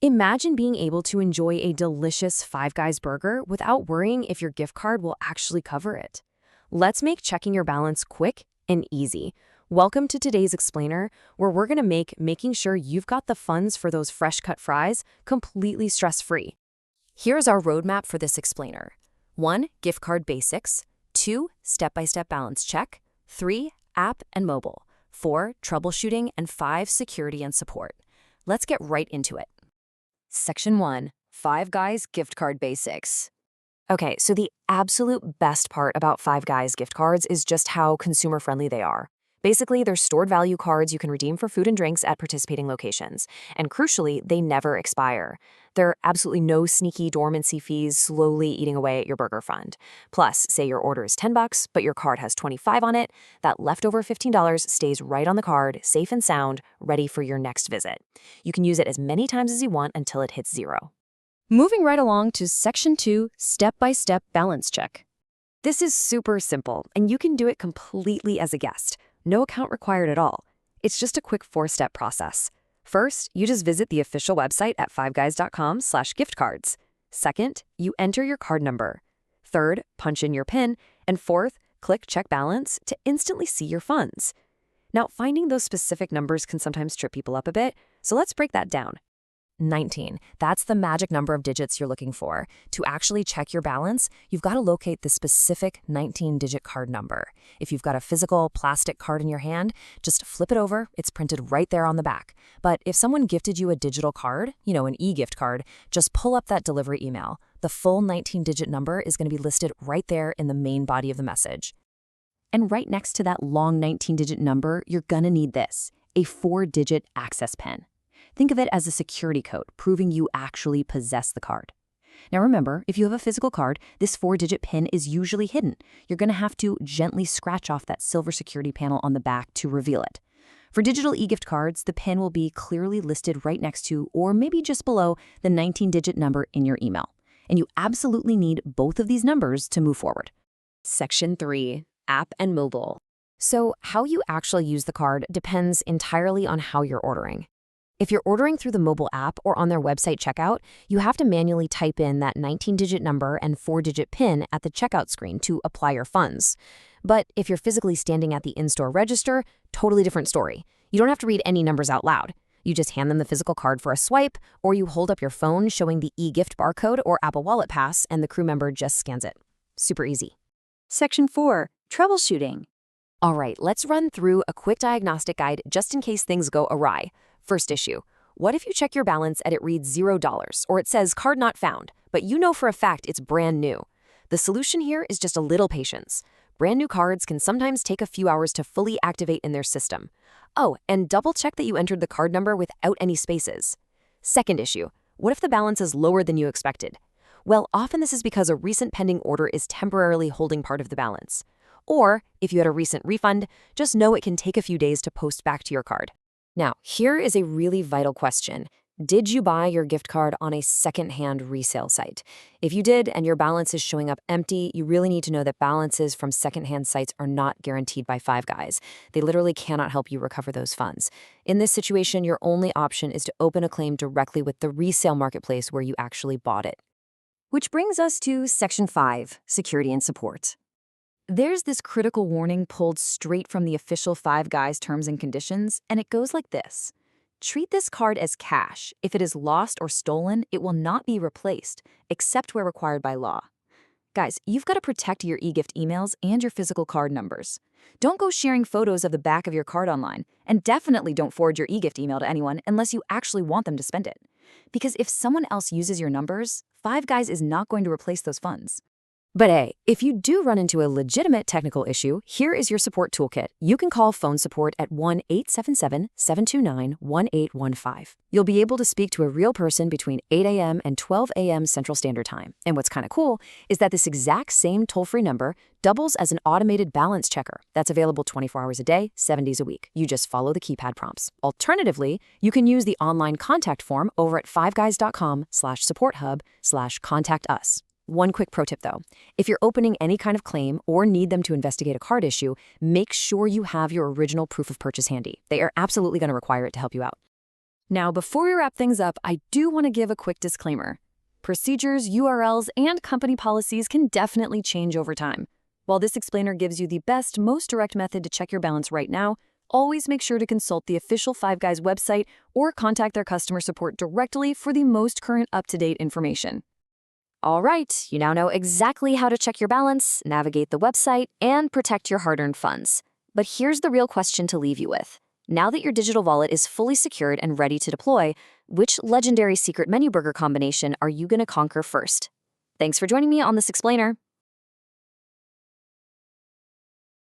Imagine being able to enjoy a delicious Five Guys burger without worrying if your gift card will actually cover it. Let's make checking your balance quick and easy. Welcome to today's explainer, where we're going to make making sure you've got the funds for those fresh-cut fries completely stress-free. Here's our roadmap for this explainer. 1. Gift card basics. 2. Step-by-step balance check. 3. App and mobile. 4. Troubleshooting. And 5. Security and support. Let's get right into it. Section 1. Five Guys gift card basics. Okay, so the absolute best part about Five Guys gift cards is just how consumer-friendly they are. Basically, they're stored value cards you can redeem for food and drinks at participating locations. And crucially, they never expire. There are absolutely no sneaky dormancy fees slowly eating away at your burger fund. Plus, say your order is $10, but your card has $25 on it, that leftover $15 stays right on the card, safe and sound, ready for your next visit. You can use it as many times as you want until it hits zero. Moving right along to Section 2, Step-by-Step Balance Check. This is super simple, and you can do it completely as a guest. No account required at all. It's just a quick 4-step process. First, you just visit the official website at fiveguys.com/giftcards. Second, you enter your card number. Third, punch in your PIN. And fourth, click Check Balance to instantly see your funds. Now, finding those specific numbers can sometimes trip people up a bit, so let's break that down. 19. That's the magic number of digits you're looking for. To actually check your balance, you've got to locate the specific 19-digit card number. If you've got a physical plastic card in your hand, just flip it over. It's printed right there on the back. But if someone gifted you a digital card, an e-gift card, just pull up that delivery email. The full 19-digit number is going to be listed right there in the main body of the message. And right next to that long 19-digit number, you're going to need this, a 4-digit access PIN. Think of it as a security code, proving you actually possess the card. Now remember, if you have a physical card, this 4-digit PIN is usually hidden. You're going to have to gently scratch off that silver security panel on the back to reveal it. For digital e-gift cards, the PIN will be clearly listed right next to, or maybe just below, the 19-digit number in your email. And you absolutely need both of these numbers to move forward. Section 3. App and mobile. So how you actually use the card depends entirely on how you're ordering. If you're ordering through the mobile app or on their website checkout, you have to manually type in that 19-digit number and 4-digit PIN at the checkout screen to apply your funds. But if you're physically standing at the in-store register, totally different story. You don't have to read any numbers out loud. You just hand them the physical card for a swipe, or you hold up your phone showing the e-gift barcode or Apple Wallet pass, and the crew member just scans it. Super easy. Section 4. Troubleshooting. All right, let's run through a quick diagnostic guide just in case things go awry. First issue. What if you check your balance and it reads $0 or it says card not found, but you know for a fact it's brand new? The solution here is just a little patience. Brand new cards can sometimes take a few hours to fully activate in their system. Oh, and double check that you entered the card number without any spaces. Second issue. What if the balance is lower than you expected? Well, often this is because a recent pending order is temporarily holding part of the balance. Or, if you had a recent refund, just know it can take a few days to post back to your card. Now, here is a really vital question. Did you buy your gift card on a second-hand resale site? If you did and your balance is showing up empty, you really need to know that balances from second-hand sites are not guaranteed by Five Guys. They literally cannot help you recover those funds. In this situation, your only option is to open a claim directly with the resale marketplace where you actually bought it. Which brings us to Section 5, Security and Support. There's this critical warning pulled straight from the official Five Guys terms and conditions, and it goes like this. Treat this card as cash. If it is lost or stolen, it will not be replaced, except where required by law. Guys, you've got to protect your e-gift emails and your physical card numbers. Don't go sharing photos of the back of your card online, and definitely don't forward your e-gift email to anyone unless you actually want them to spend it. Because if someone else uses your numbers, Five Guys is not going to replace those funds. But hey, if you do run into a legitimate technical issue, here is your support toolkit. You can call phone support at 1-877-729-1815. You'll be able to speak to a real person between 8 a.m. and 12 a.m. Central Standard Time. And what's kind of cool is that this exact same toll-free number doubles as an automated balance checker that's available 24 hours a day, 7 days a week. You just follow the keypad prompts. Alternatively, you can use the online contact form over at fiveguys.com/supporthub/contact-us. One quick pro tip though, if you're opening any kind of claim or need them to investigate a card issue, make sure you have your original proof of purchase handy. They are absolutely going to require it to help you out. Now, before we wrap things up, I do want to give a quick disclaimer. Procedures, URLs, and company policies can definitely change over time. While this explainer gives you the best, most direct method to check your balance right now, always make sure to consult the official Five Guys website or contact their customer support directly for the most current up-to-date information. All right, you now know exactly how to check your balance, navigate the website, and protect your hard-earned funds. But here's the real question to leave you with. Now that your digital wallet is fully secured and ready to deploy, which legendary secret menu burger combination are you going to conquer first? Thanks for joining me on this explainer.